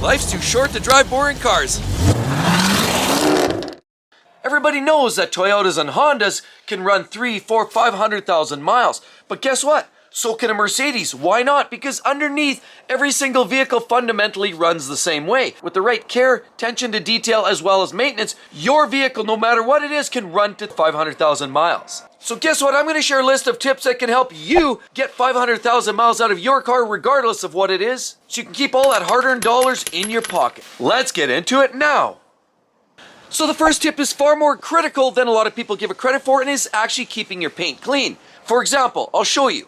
Life's too short to drive boring cars. Everybody knows that Toyotas and Hondas can run 3, 4, 500,000 miles. But guess what? So can a Mercedes. Why not? Because underneath, every single vehicle fundamentally runs the same way. With the right care, attention to detail, as well as maintenance, your vehicle, no matter what it is, can run to 500,000 miles. So guess what? I'm going to share a list of tips that can help you get 500,000 miles out of your car regardless of what it is, so you can keep all that hard-earned dollars in your pocket. Let's get into it now. So the first tip is far more critical than a lot of people give it credit for, and is actually keeping your paint clean. For example, I'll show you.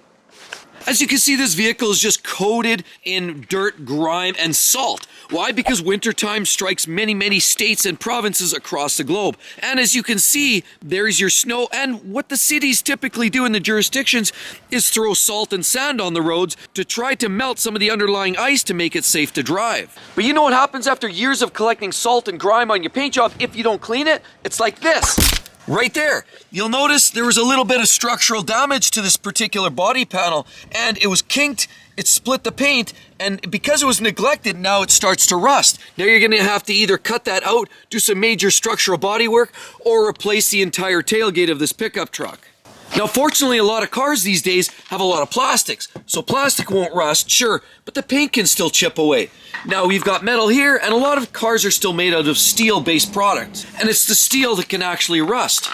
As you can see, this vehicle is just coated in dirt, grime, and salt. Why? Because wintertime strikes many states and provinces across the globe. And as you can see, there's your snow. And what the cities typically do in the jurisdictions is throw salt and sand on the roads to try to melt some of the underlying ice to make it safe to drive. But you know what happens after years of collecting salt and grime on your paint job if you don't clean it? It's like this. Right there, you'll notice there was a little bit of structural damage to this particular body panel, and it was kinked, it split the paint, and because it was neglected, now it starts to rust. Now you're gonna have to either cut that out, do some major structural body work, or replace the entire tailgate of this pickup truck. Now fortunately, a lot of cars these days have a lot of plastics, so plastic won't rust, sure, but the paint can still chip away. Now we've got metal here, and a lot of cars are still made out of steel-based products, and it's the steel that can actually rust.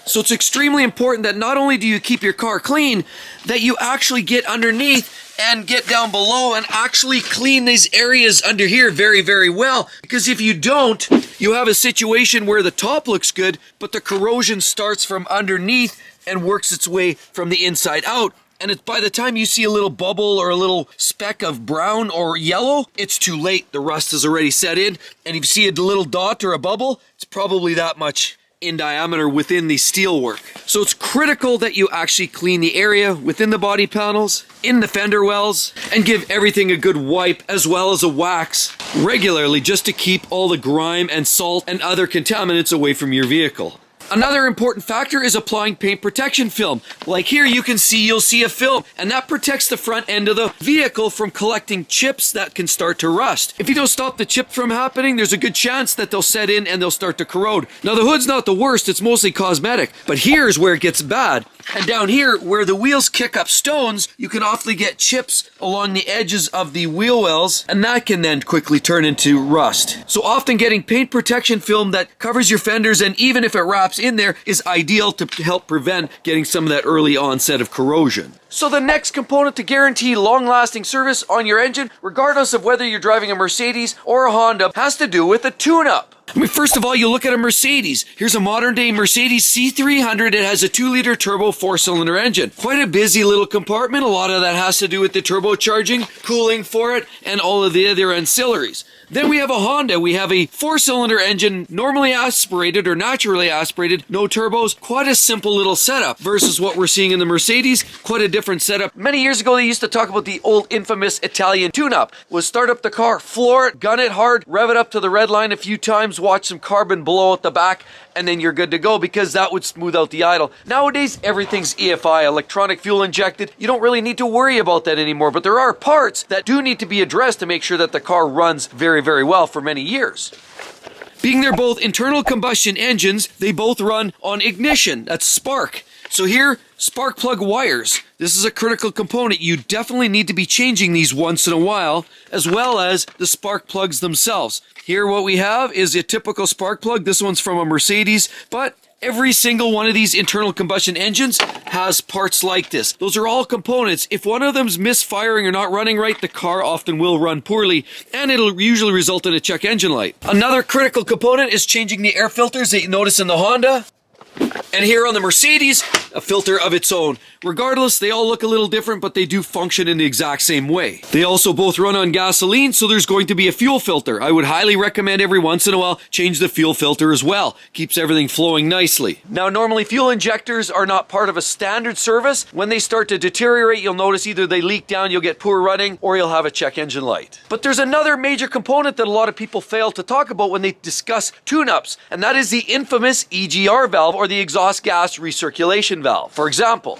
So it's extremely important that not only do you keep your car clean, that you actually get underneath and get down below and actually clean these areas under here very well. Because if you don't, you have a situation where the top looks good, but the corrosion starts from underneath and works its way from the inside out. And by the time you see a little bubble or a little speck of brown or yellow, it's too late. The rust has already set in. And if you see a little dot or a bubble, it's probably that much in diameter within the steelwork. So it's critical that you actually clean the area within the body panels, in the fender wells, and give everything a good wipe as well as a wax regularly, just to keep all the grime and salt and other contaminants away from your vehicle. Another important factor is applying paint protection film. Like here you can see, you'll see a film, and that protects the front end of the vehicle from collecting chips that can start to rust. If you don't stop the chips from happening, there's a good chance that they'll set in and they'll start to corrode. Now the hood's not the worst, it's mostly cosmetic, but here's where it gets bad. And down here, where the wheels kick up stones, you can often get chips along the edges of the wheel wells, and that can then quickly turn into rust. So often getting paint protection film that covers your fenders, and even if it wraps in there, is ideal to help prevent getting some of that early onset of corrosion. So the next component to guarantee long-lasting service on your engine, regardless of whether you're driving a Mercedes or a Honda, has to do with a tune-up. I mean, first of all, you look at a Mercedes. Here's a modern-day Mercedes C300. It has a 2-liter turbo 4-cylinder engine. Quite a busy little compartment. A lot of that has to do with the turbocharging, cooling for it, and all of the other ancillaries. Then we have a Honda. We have a 4-cylinder engine, normally aspirated or naturally aspirated, no turbos. Quite a simple little setup versus what we're seeing in the Mercedes. Quite a different setup. Many years ago, they used to talk about the old infamous Italian tune-up. Was start up the car, floor it, gun it hard, rev it up to the red line a few times, watch some carbon blow out the back, and then you're good to go, because that would smooth out the idle. Nowadays, everything's EFI, electronic fuel injected. You don't really need to worry about that anymore, but there are parts that do need to be addressed to make sure that the car runs very well for many years. Being they're both internal combustion engines, they both run on ignition, that's spark. So here, spark plug wires. This is a critical component. You definitely need to be changing these once in a while, as well as the spark plugs themselves. Here what we have is a typical spark plug. This one's from a Mercedes, but every single one of these internal combustion engines has parts like this. Those are all components. If one of them's misfiring or not running right, the car often will run poorly, and it'll usually result in a check engine light. Another critical component is changing the air filters that you notice in the Honda. And here on the Mercedes, a filter of its own. Regardless, they all look a little different, but they do function in the exact same way. They also both run on gasoline, so there's going to be a fuel filter. I would highly recommend every once in a while change the fuel filter as well. Keeps everything flowing nicely. Now, normally fuel injectors are not part of a standard service. When they start to deteriorate, you'll notice either they leak down, you'll get poor running, or you'll have a check engine light. But there's another major component that a lot of people fail to talk about when they discuss tune-ups, and that is the infamous EGR valve, or the exhaust gas recirculation valve. For example,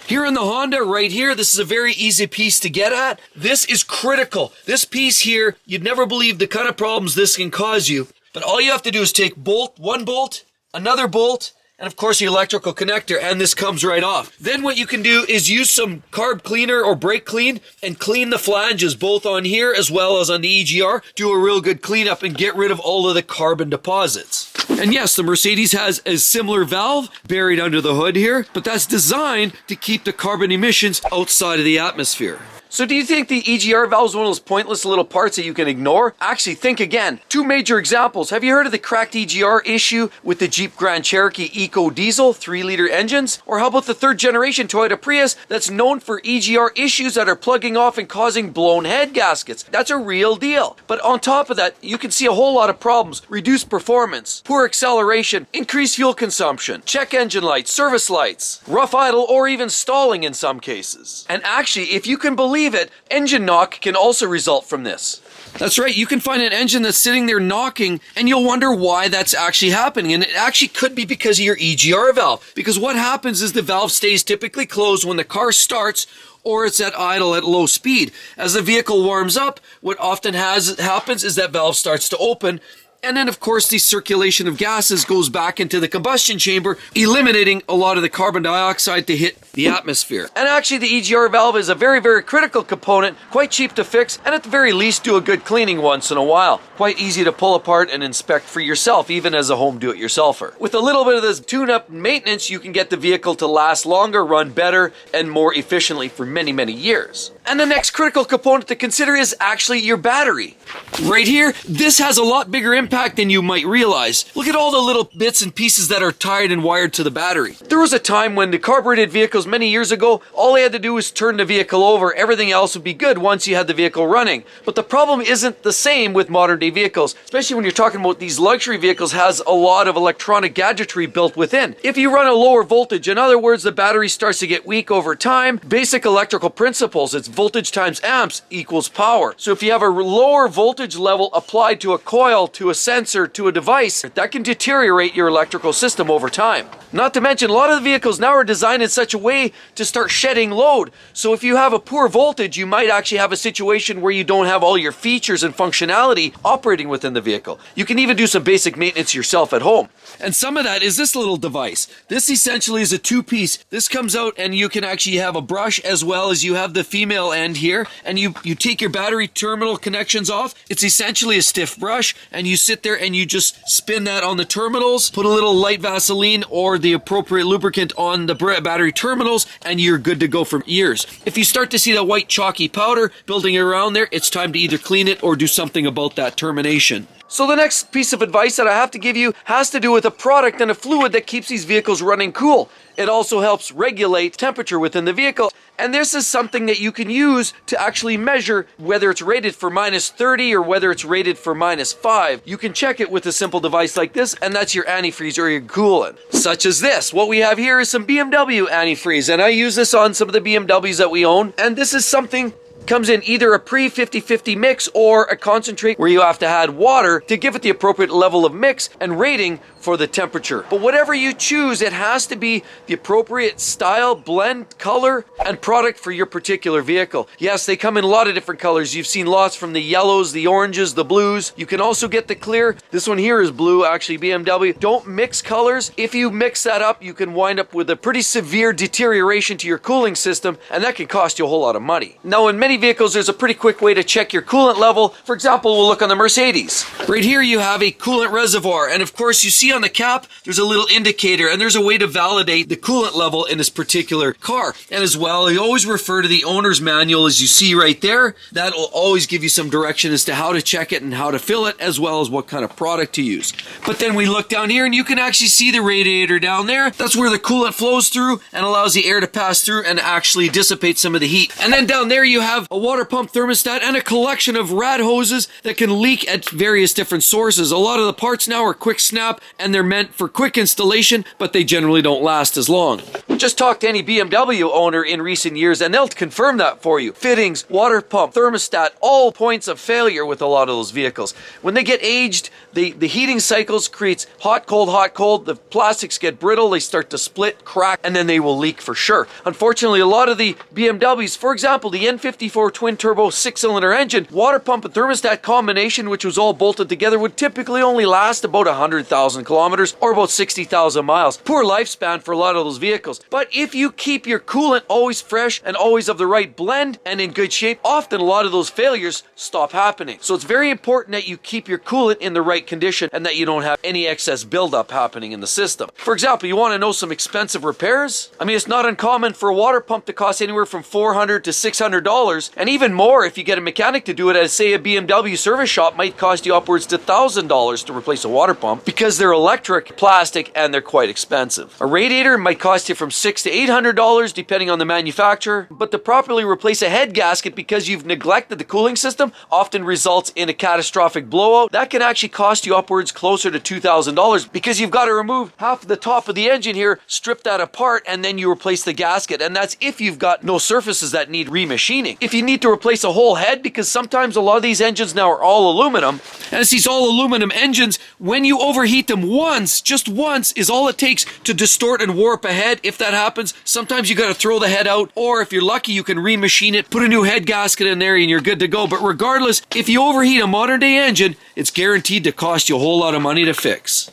Here in the Honda, right here, this is a very easy piece to get at. This is critical. This piece here, you'd never believe the kind of problems this can cause you. But all you have to do is take one bolt, another bolt, and of course the electrical connector, and this comes right off. Then what you can do is use some carb cleaner or brake clean and clean the flanges both on here as well as on the EGR. Do a real good cleanup and get rid of all of the carbon deposits. And yes, the Mercedes has a similar valve buried under the hood here, but that's designed to keep the carbon emissions outside of the atmosphere. So do you think the EGR valve is one of those pointless little parts that you can ignore? Actually, think again. Two major examples. Have you heard of the cracked EGR issue with the Jeep Grand Cherokee Eco Diesel 3-liter engines? Or how about the third generation Toyota Prius that's known for EGR issues that are plugging off and causing blown head gaskets? That's a real deal. But on top of that, you can see a whole lot of problems. Reduced performance, poor acceleration, increased fuel consumption, check engine lights, service lights, rough idle, or even stalling in some cases. And actually, if you can believe it, engine knock can also result from this. That's right, you can find an engine that's sitting there knocking and you'll wonder why that's actually happening. And it actually could be because of your EGR valve. Because what happens is the valve stays typically closed when the car starts or it's at idle at low speed. As the vehicle warms up, what often happens is that valve starts to open. And then, of course, the circulation of gases goes back into the combustion chamber, eliminating a lot of the carbon dioxide to hit the atmosphere. And actually, the EGR valve is a very, very critical component, quite cheap to fix, and at the very least, do a good cleaning once in a while. Quite easy to pull apart and inspect for yourself, even as a home do-it-yourselfer. With a little bit of this tune-up maintenance, you can get the vehicle to last longer, run better, and more efficiently for many, many years. And the next critical component to consider is actually your battery. Right here, this has a lot bigger impact than you might realize. Look at all the little bits and pieces that are tied and wired to the battery. There was a time when the carbureted vehicles many years ago, all they had to do was turn the vehicle over. Everything else would be good once you had the vehicle running. But the problem isn't the same with modern day vehicles, especially when you're talking about these luxury vehicles has a lot of electronic gadgetry built within. If you run a lower voltage, in other words, the battery starts to get weak over time, basic electrical principles, it's voltage times amps equals power. So if you have a lower voltage level applied to a coil, to a sensor, to a device, that can deteriorate your electrical system over time. Not to mention, a lot of the vehicles now are designed in such a way to start shedding load. So if you have a poor voltage, you might actually have a situation where you don't have all your features and functionality operating within the vehicle. You can even do some basic maintenance yourself at home. And some of that is this little device. This essentially is a two-piece. This comes out and you can actually have a brush as well as you have the female end here, and you take your battery terminal connections off. It's essentially a stiff brush, and you sit there and you just spin that on the terminals, put a little light Vaseline or the appropriate lubricant on the battery terminals, and you're good to go for years. If you start to see that white chalky powder building around there, it's time to either clean it or do something about that termination. So the next piece of advice that I have to give you has to do with a product and a fluid that keeps these vehicles running cool. It also helps regulate temperature within the vehicle. And this is something that you can use to actually measure whether it's rated for -30 or whether it's rated for -5. You can check it with a simple device like this, and that's your antifreeze or your coolant. Such as this. What we have here is some BMW antifreeze, and I use this on some of the BMWs that we own. And this is something comes in either a pre-50-50 mix or a concentrate where you have to add water to give it the appropriate level of mix and rating for the temperature. But whatever you choose, it has to be the appropriate style, blend, color, and product for your particular vehicle. Yes, they come in a lot of different colors. You've seen lots from the yellows, the oranges, the blues. You can also get the clear. This one here is blue, actually, BMW. Don't mix colors. If you mix that up, you can wind up with a pretty severe deterioration to your cooling system, and that can cost you a whole lot of money. Now, in many vehicles, there's a pretty quick way to check your coolant level. For example, we'll look on the Mercedes. Right here, you have a coolant reservoir, and of course, you see on the cap, there's a little indicator, and there's a way to validate the coolant level in this particular car. And as well, you always refer to the owner's manual, as you see right there. That will always give you some direction as to how to check it and how to fill it, as well as what kind of product to use. But then we look down here, and you can actually see the radiator down there. That's where the coolant flows through and allows the air to pass through and actually dissipate some of the heat. And then down there, you have have a water pump thermostat and a collection of rad hoses that can leak at various different sources. A lot of the parts now are quick snap and they're meant for quick installation, but they generally don't last as long. Just talk to any BMW owner in recent years and they'll confirm that for you. Fittings, water pump, thermostat, all points of failure with a lot of those vehicles. When they get aged, the heating cycles creates hot, cold, the plastics get brittle, they start to split, crack, and then they will leak for sure. Unfortunately, a lot of the BMWs, for example, the N54 twin-turbo 6-cylinder engine, water pump and thermostat combination, which was all bolted together, would typically only last about 100,000 kilometers or about 60,000 miles. Poor lifespan for a lot of those vehicles. But if you keep your coolant always fresh and always of the right blend and in good shape, often a lot of those failures stop happening. So it's very important that you keep your coolant in the right condition and that you don't have any excess buildup happening in the system. For example, you want to know some expensive repairs? I mean, it's not uncommon for a water pump to cost anywhere from $400 to $600, and even more if you get a mechanic to do it. As say a BMW service shop might cost you upwards to $1,000 to replace a water pump because they're electric, plastic, and they're quite expensive. A radiator might cost you from $600 to $800 depending on the manufacturer, but to properly replace a head gasket because you've neglected the cooling system often results in a catastrophic blowout. That can actually cost you upwards closer to $2,000 because you've got to remove half of the top of the engine here, strip that apart, and then you replace the gasket. And that's if you've got no surfaces that need remachining. If you need to replace a whole head, because sometimes a lot of these engines now are all aluminum, and it's these all aluminum engines, when you overheat them once, just once, is all it takes to distort and warp a head. If that happens, sometimes you got to throw the head out, or if you're lucky, you can remachine it, put a new head gasket in there, and you're good to go. But regardless, if you overheat a modern day engine, it's guaranteed to cost you a whole lot of money to fix.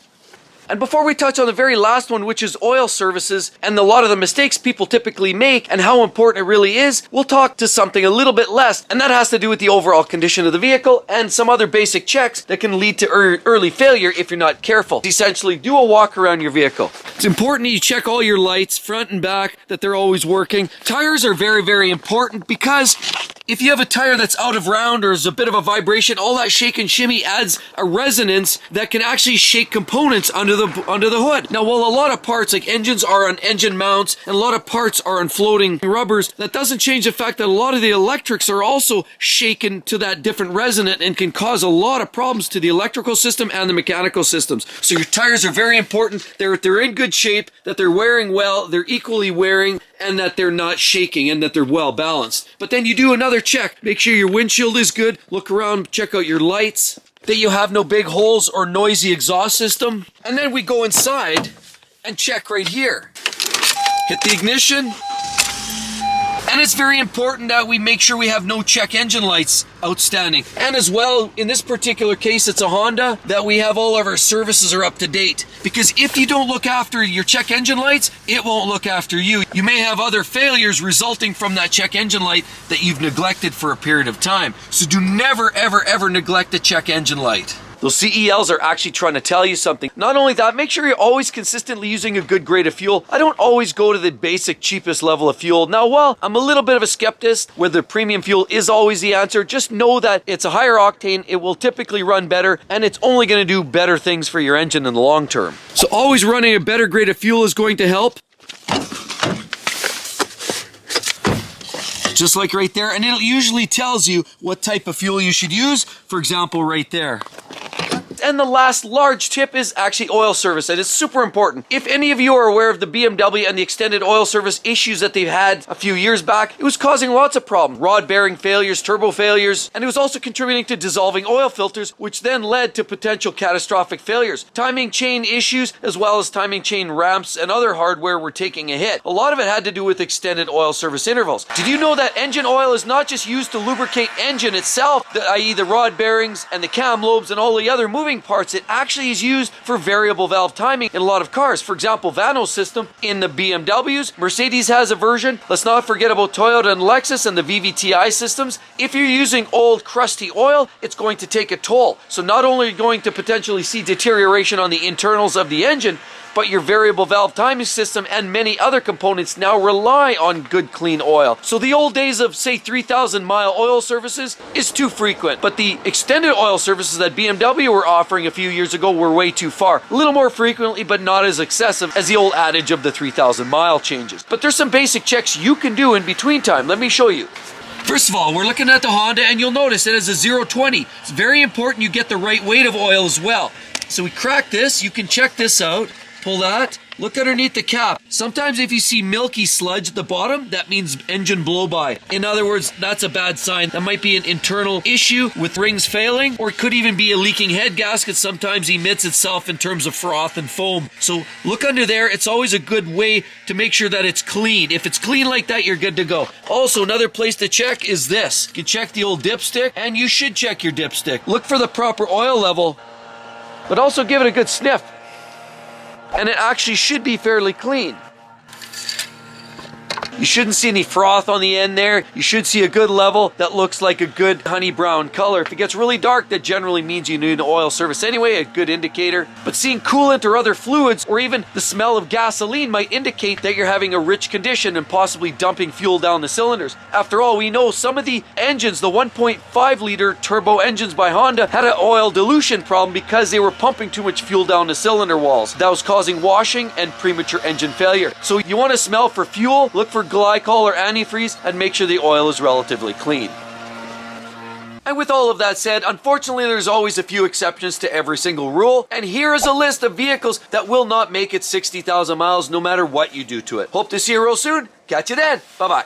And before we touch on the very last one, which is oil services and a lot of the mistakes people typically make and how important it really is, we'll talk to something a little bit less, and that has to do with the overall condition of the vehicle and some other basic checks that can lead to early failure if you're not careful. Essentially, do a walk around your vehicle. It's important that you check all your lights, front and back, that they're always working. Tires are very, very important because if you have a tire that's out of round or is a bit of a vibration, all that shake and shimmy adds a resonance that can actually shake components under the hood. Now, while a lot of parts like engines are on engine mounts and a lot of parts are on floating rubbers, that doesn't change the fact that a lot of the electrics are also shaken to that different resonant and can cause a lot of problems to the electrical system and the mechanical systems. So your tires are very important. They're in good shape, that they're wearing well, they're equally wearing, and that they're not shaking and that they're well balanced. But then you do another check. Make sure your windshield is good. Look around, check out your lights, that you have no big holes or noisy exhaust system. And then we go inside and check right here. Hit the ignition. And it's very important that we make sure we have no check engine lights outstanding. And as well, in this particular case, it's a Honda, that we have all of our services are up to date. Because if you don't look after your check engine lights, it won't look after you. You may have other failures resulting from that check engine light that you've neglected for a period of time. So do never, ever, ever neglect a check engine light. Those CELs are actually trying to tell you something. Not only that, make sure you're always consistently using a good grade of fuel. I don't always go to the basic cheapest level of fuel. Now, while I'm a little bit of a skeptic whether premium fuel is always the answer, just know that it's a higher octane, it will typically run better, and it's only going to do better things for your engine in the long term. So always running a better grade of fuel is going to help. Just like right there, and it usually tells you what type of fuel you should use. For example, right there. And the last large tip is actually oil service, and it's super important. If any of you are aware of the BMW and the extended oil service issues that they've had a few years back, it was causing lots of problems. Rod bearing failures, turbo failures, and it was also contributing to dissolving oil filters, which then led to potential catastrophic failures. Timing chain issues, as well as timing chain ramps and other hardware were taking a hit. A lot of it had to do with extended oil service intervals. Did you know that engine oil is not just used to lubricate engine itself, i.e. the rod bearings and the cam lobes and all the other moving parts? It actually is used for variable valve timing in a lot of cars. For example, Vano's system in the BMWs. Mercedes has a version. Let's not forget about Toyota and Lexus and the VVTi systems. If you're using old crusty oil, it's going to take a toll. So not only are you going to potentially see deterioration on the internals of the engine, but your variable valve timing system and many other components now rely on good clean oil. So the old days of, say, 3,000 mile oil services is too frequent, but the extended oil services that BMW were offering a few years ago were way too far. A little more frequently, but not as excessive as the old adage of the 3,000 mile changes. But there's some basic checks you can do in between time. Let me show you. First of all, we're looking at the Honda, and you'll notice it has a 020. It's very important you get the right weight of oil as well. So we crack this. You can check this out. Pull that. Look underneath the cap. Sometimes if you see milky sludge at the bottom, that means engine blow-by. In other words, that's a bad sign. That might be an internal issue with rings failing, or it could even be a leaking head gasket. Sometimes emits itself in terms of froth and foam. So look under there. It's always a good way to make sure that it's clean. If it's clean like that, you're good to go. Also, another place to check is this. You can check the old dipstick, and you should check your dipstick. Look for the proper oil level, but also give it a good sniff. And it actually should be fairly clean. You shouldn't see any froth on the end there. You should see a good level that looks like a good honey brown color. If it gets really dark, that generally means you need an oil service anyway, a good indicator. But seeing coolant or other fluids, or even the smell of gasoline, might indicate that you're having a rich condition and possibly dumping fuel down the cylinders. After all, we know some of the engines, the 1.5 liter turbo engines by Honda, had an oil dilution problem because they were pumping too much fuel down the cylinder walls. That was causing washing and premature engine failure. So you want to smell for fuel, look for glycol or antifreeze, and make sure the oil is relatively clean. And with all of that said, unfortunately there's always a few exceptions to every single rule, and here is a list of vehicles that will not make it 60,000 miles no matter what you do to it. Hope to see you real soon. Catch you then. Bye-bye.